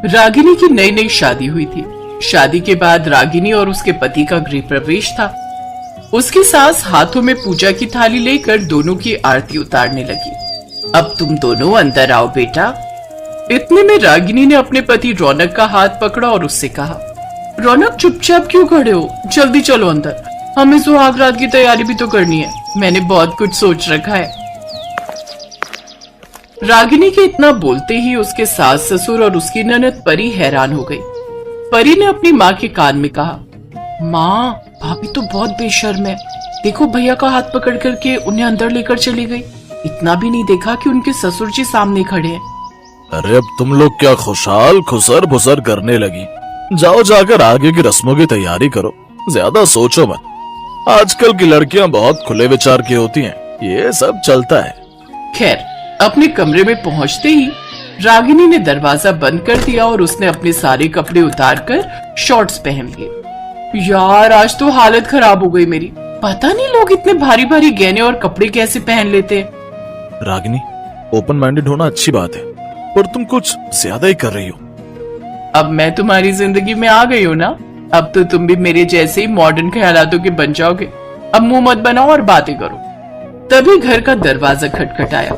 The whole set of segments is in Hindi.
रागिनी की नई नई शादी हुई थी। शादी के बाद रागिनी और उसके पति का गृह प्रवेश था। उसकी सास हाथों में पूजा की थाली लेकर दोनों की आरती उतारने लगी। अब तुम दोनों अंदर आओ बेटा। इतने में रागिनी ने अपने पति रौनक का हाथ पकड़ा और उससे कहा, रौनक चुपचाप क्यों खड़े हो, जल्दी चलो अंदर, हमें सुहाग रात की तैयारी भी तो करनी है, मैंने बहुत कुछ सोच रखा है। रागिनी के इतना बोलते ही उसके सास ससुर और उसकी ननद परी हैरान हो गई। परी ने अपनी माँ के कान में कहा, माँ भाभी तो बहुत बेशर्म है, देखो भैया का हाथ पकड़ करके उन्हें अंदर लेकर चली गई, इतना भी नहीं देखा कि उनके ससुर जी सामने खड़े हैं। अरे अब तुम लोग क्या खुशहाल खुसर भुसर करने लगी, जाओ जाकर आगे की रस्मों की तैयारी करो, ज्यादा सोचो मत। आजकल की लड़कियां बहुत खुले विचार की होती हैं, ये सब चलता है। खैर अपने कमरे में पहुंचते ही रागिनी ने दरवाजा बंद कर दिया और उसने अपने सारे कपड़े उतारकर शॉर्ट्स पहन लिए। यार आज तो हालत खराब हो गई मेरी, पता नहीं लोग इतने भारी भारी गहने और कपड़े कैसे पहन लेते हैं। रागिनी ओपन माइंडेड होना अच्छी बात है, पर तुम कुछ ज्यादा ही कर रही हो। अब मैं तुम्हारी जिंदगी में आ गई हूँ ना, अब तो तुम भी मेरे जैसे ही मॉडर्न ख्यालातों के बन जाओगे। अब मुंह मत बनाओ और बातें करो। तभी घर का दरवाजा खटखटाया।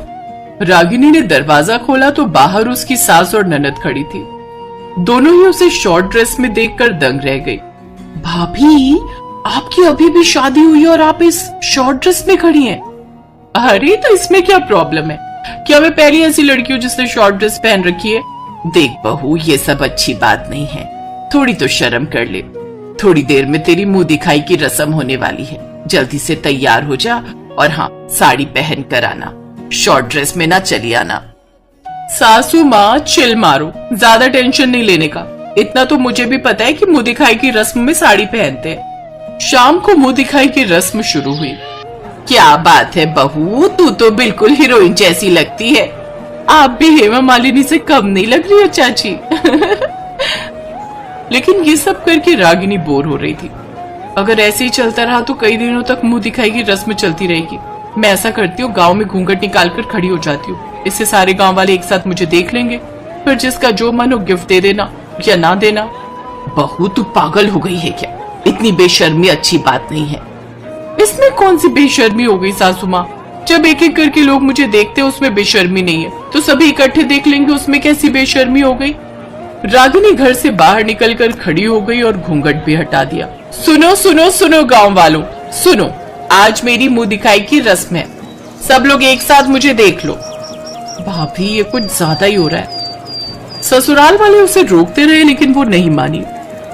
रागिनी ने दरवाजा खोला तो बाहर उसकी सास और ननद खड़ी थी। दोनों ही उसे शॉर्ट ड्रेस में देखकर दंग रह गई। भाभी आपकी अभी भी शादी हुई और आप इस शॉर्ट ड्रेस में खड़ी हैं। अरे तो इसमें क्या प्रॉब्लम है, क्या मैं पहली ऐसी लड़की हूँ जिसने शॉर्ट ड्रेस पहन रखी है। देख बहू ये सब अच्छी बात नहीं है, थोड़ी तो शर्म कर ले। थोड़ी देर में तेरी मुंह दिखाई की रस्म होने वाली है, जल्दी से तैयार हो जा और हाँ साड़ी पहन कर आना, शॉर्ट ड्रेस में ना चली आना। सासू माँ चिल मारो, ज्यादा टेंशन नहीं लेने का। इतना तो मुझे भी पता है कि मुंह दिखाई की रस्म में साड़ी पहनते हैं। शाम को मुंह दिखाई की रस्म शुरू हुई। क्या बात है बहू, तू तो बिल्कुल हीरोइन जैसी लगती है। आप भी हेमा मालिनी से कम नहीं लग रही हो चाची। लेकिन ये सब करके रागिनी बोर हो रही थी। अगर ऐसे ही चलता रहा तो कई दिनों तक मुंह दिखाई की रस्म चलती रहेगी। मैं ऐसा करती हूँ, गांव में घूंघट निकाल कर खड़ी हो जाती हूँ, इससे सारे गांव वाले एक साथ मुझे देख लेंगे, फिर जिसका जो मन हो गिफ्ट दे देना या ना देना। बहू तू पागल हो गई है क्या, इतनी बेशर्मी अच्छी बात नहीं है। इसमें कौन सी बेशर्मी हो गई सासू माँ, जब एक एक करके लोग मुझे देखते हैं उसमें बेशर्मी नहीं है, तो सभी इकट्ठे देख लेंगे उसमें कैसी बेशर्मी हो गई। रागिनी घर से बाहर निकलकर खड़ी हो गई और घूंघट भी हटा दिया। सुनो सुनो सुनो गांव वालों सुनो, आज मेरी मुंह दिखाई की रस्म है, सब लोग एक साथ मुझे देख लो। भाभी ये कुछ ज्यादा ही हो रहा है। ससुराल वाले उसे रोकते रहे लेकिन वो नहीं मानी।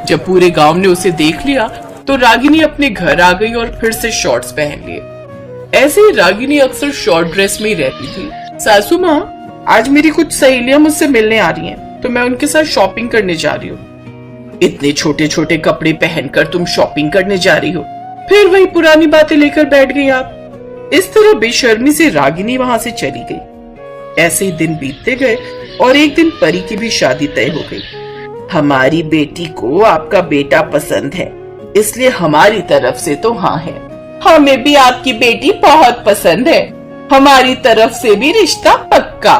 जब पूरे गांव ने उसे देख लिया तो रागिनी अपने घर आ गई और फिर से शॉर्ट्स पहन लिए। ऐसे ही रागिनी अक्सर शॉर्ट ड्रेस में ही रहती थी। सासू माँ आज मेरी कुछ सहेलियां मुझसे मिलने आ रही हैं, तो मैं उनके साथ शॉपिंग करने जा रही हूँ। इतने छोटे छोटे कपड़े पहनकर तुम शॉपिंग करने जा रही हो, फिर वही पुरानी बातें लेकर बैठ गई आप। इस तरह बेशर्मी से रागिनी वहां से चली गई। ऐसे ही दिन बीतते गए और एक दिन परी की भी शादी तय हो गई। हमारी बेटी को आपका बेटा पसंद है, इसलिए हमारी तरफ से तो हाँ है। हमें भी आपकी बेटी बहुत पसंद है, हमारी तरफ से भी रिश्ता पक्का।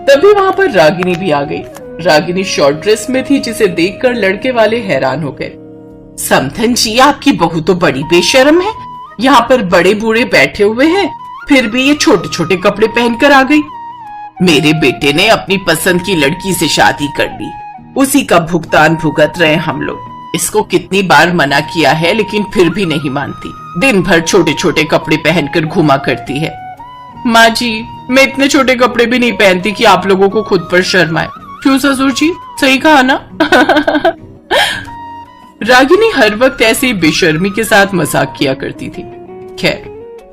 तभी वहां पर रागिनी भी आ गई। रागिनी शॉर्ट ड्रेस में थी जिसे देखकर लड़के वाले हैरान हो गए। समधन जी आपकी बहू तो बड़ी बेशर्म है, यहाँ पर बड़े बूढ़े बैठे हुए हैं, फिर भी ये छोटे छोटे कपड़े पहनकर आ गई। मेरे बेटे ने अपनी पसंद की लड़की से शादी कर ली, उसी का भुगतान भुगत रहे हम लोग। इसको कितनी बार मना किया है लेकिन फिर भी नहीं मानती, दिन भर छोटे छोटे कपड़े पहनकर घुमा करती है। माँ जी मैं इतने छोटे कपड़े भी नहीं पहनती कि आप लोगों को खुद पर शर्म आए। क्यों ससुर जी, सही कहा ना। रागिनी हर वक्त ऐसे बेशर्मी के साथ मजाक किया करती थी। खैर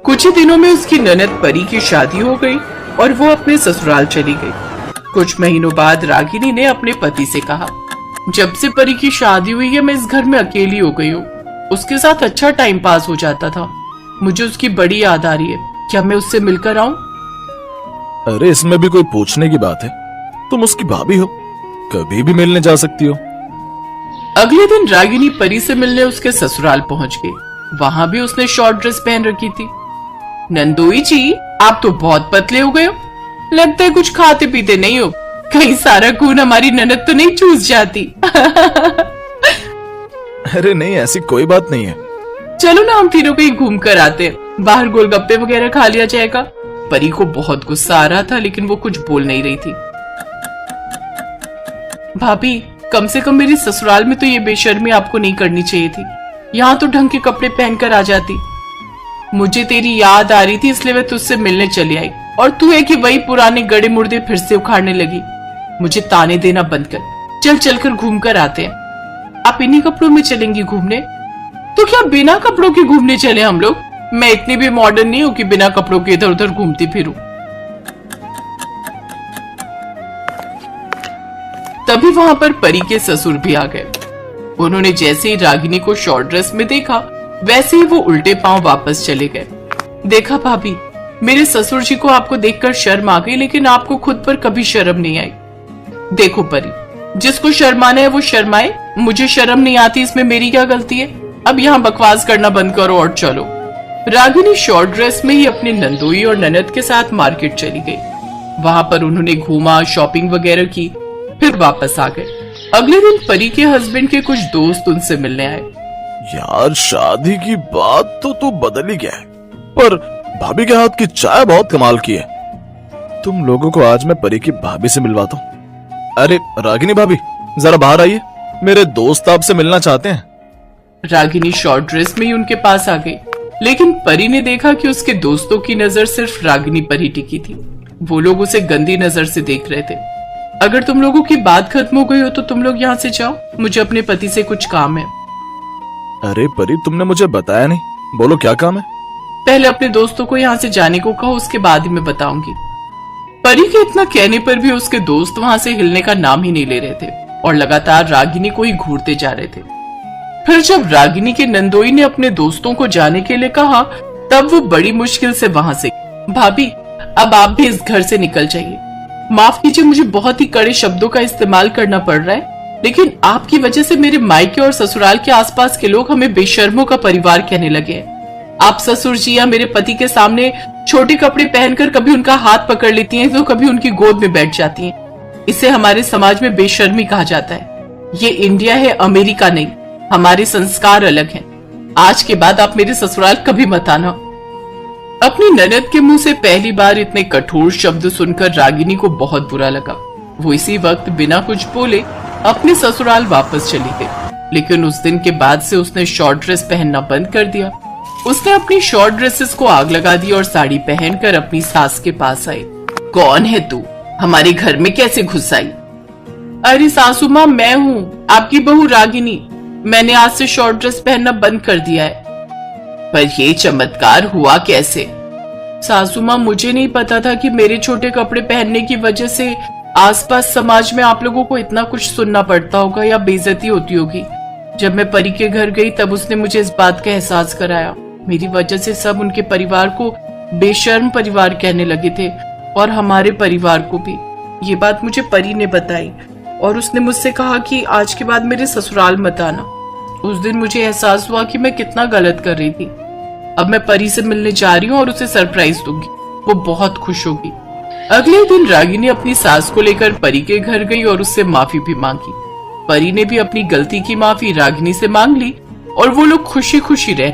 कुछ ही दिनों में उसकी ननद परी की शादी हो गई और वो अपने ससुराल चली गई। कुछ महीनों बाद रागिनी ने अपने पति से कहा, जब से परी की शादी हुई है मैं इस घर में अकेली हो गई हूँ। उसके साथ अच्छा टाइम पास हो जाता था, मुझे उसकी बड़ी याद आ रही है, क्या मैं उससे मिलकर आऊं? अरे इसमें भी कोई पूछने की बात है, तुम उसकी भाभी हो, कभी भी मिलने जा सकती हो। अगले दिन रागिनी परी से मिलने उसके ससुराल पहुंच गई। वहां भी उसने शॉर्ट ड्रेस पहन रखी थी। नंदोई जी आप तो बहुत पतले हो गए हो, लगता है कुछ खाते पीते नहीं हो, कहीं सारा खून हमारी ननद तो नहीं चूस जाती। अरे नहीं, ऐसी कोई बात नहीं है। चलो ना हम तीनों कहीं घूम कर आते हैं, बाहर गोलगप्पे वगैरह खा लिया जाएगा। परी को बहुत गुस्सा आ रहा था लेकिन वो कुछ बोल नहीं रही थी। भाभी, कम से कम मेरे ससुराल में तो ये बेशर्मी आपको नहीं करनी चाहिए थी, यहाँ तो ढंग के कपड़े पहनकर आ जाती। मुझे तेरी याद आ रही थी इसलिए मैं तुझसे मिलने चली आई, और तू है कि वही पुराने गड़े मुर्दे फिर से उखाड़ने लगी। मुझे ताने देना बंद कर, चल चलकर घूम कर आते हैं। आप इन्हीं कपड़ों में चलेंगी घूमने? तो क्या बिना कपड़ों के घूमने चले हम लोग? मैं इतनी भी मॉडर्न नहीं हूं कि बिना कपड़ों के इधर उधर घूमती फिरूं। तभी वहां पर परी के ससुर भी आ गए। उन्होंने जैसे ही रागिनी को शॉर्ट ड्रेस में देखा वैसे ही वो उल्टे पांव वापस चले गए। देखा भाभी, मेरे ससुर जी को आपको देखकर शर्म आ गई, लेकिन आपको खुद पर कभी शर्म नहीं आई। देखो परी, जिसको शर्माना है वो शर्माए, मुझे शर्म नहीं आती, इसमें मेरी क्या गलती है? अब यहाँ बकवास करना बंद करो और चलो। रागिनी शॉर्ट ड्रेस में ही अपनी नंदोई और ननद के साथ मार्केट चली गई। वहां पर उन्होंने घूमा, शॉपिंग वगैरह की, फिर वापस आ गए। अगले दिन परी के हस्बैंड के कुछ दोस्त उनसे मिलने आए। यार, शादी की बात तो तू बदल ही गया है, पर भाभी के हाथ की चाय बहुत कमाल की है। तुम लोगों को आज मैं परी की भाभी से मिलवाता हूँ। अरे रागिनी भाभी, जरा बाहर आइए, मेरे दोस्त आपसे मिलना चाहते हैं। रागिनी शॉर्ट ड्रेस में ही उनके पास आ गई, लेकिन परी ने देखा कि उसके दोस्तों की नजर सिर्फ रागिनी पर ही टिकी थी। वो लोग उसे गंदी नजर से देख रहे थे। अगर तुम लोगों की बात खत्म हो गई हो तो तुम लोग यहाँ से जाओ, मुझे अपने पति से कुछ काम है। अरे परी, तुमने मुझे बताया नहीं, बोलो क्या काम है? पहले अपने दोस्तों को यहाँ से जाने को कहो, उसके बाद ही मैं बताऊंगी। परी के इतना कहने पर भी उसके दोस्त वहां से हिलने का नाम ही नहीं ले रहे थे और लगातार रागिनी को ही घूरते जा रहे थे। फिर जब रागिनी के नंदोई ने अपने दोस्तों को जाने के लिए कहा, तब वो बड़ी मुश्किल से वहां से, भाभी अब आप भी इस घर से निकल जाइए। माफ कीजिए, मुझे बहुत ही कड़े शब्दों का इस्तेमाल करना पड़ रहा है, लेकिन आपकी वजह से मेरे मायके और ससुराल के आसपास के लोग हमें बेशर्मों का परिवार कहने लगे हैं। आप ससुर जी या मेरे पति के सामने छोटे कपड़े पहनकर कभी उनका हाथ पकड़ लेती हैं तो कभी उनकी गोद में बैठ जाती हैं। इसे हमारे समाज में बेशर्मी कहा जाता है। ये इंडिया है, अमेरिका नहीं। हमारे संस्कार अलग हैं। आज के बाद आप मेरे ससुराल कभी मत आना। अपनी ननद के मुंह से पहली बार इतने कठोर शब्द सुनकर रागिनी को बहुत बुरा लगा। वो इसी वक्त बिना कुछ बोले अपने ससुराल वापस चली गई। लेकिन उस दिन के बाद से उसने शॉर्ट ड्रेस पहनना बंद कर दिया। उसने अपनी शॉर्ट ड्रेसेस को आग लगा दी और साड़ी पहनकर अपनी सास के पास आई। कौन है तू? हमारे घर में कैसे घुस आई? अरे सासू माँ, मैं हूँ आपकी बहू रागिनी। मैंने आज से शॉर्ट ड्रेस पहनना बंद कर दिया है। पर ये चमत्कार हुआ कैसे? सासू माँ, मुझे नहीं पता था कि मेरे छोटे कपड़े पहनने की वजह से आसपास समाज में आप लोगों को इतना कुछ सुनना पड़ता होगा या बेइज्जती होती होगी। जब मैं परी के घर गई तब उसने मुझे इस बात का एहसास कराया। मेरी वजह से सब उनके परिवार को बेशर्म परिवार कहने लगे थे और हमारे परिवार को भी। ये बात मुझे परी ने बताई और उसने मुझसे कहा कि आज के बाद मेरे ससुराल मत आना। उस दिन मुझे एहसास हुआ कि मैं कितना गलत कर रही थी। अब मैं परी से मिलने जा रही हूँ और उसे सरप्राइज दूंगी, वो बहुत खुश होगी। अगले दिन रागिनी अपनी सास को लेकर परी के घर गई और उससे माफी भी मांगी। परी ने भी अपनी गलती की माफी रागिनी से मांग ली और वो लोग खुशी खुशी रहे।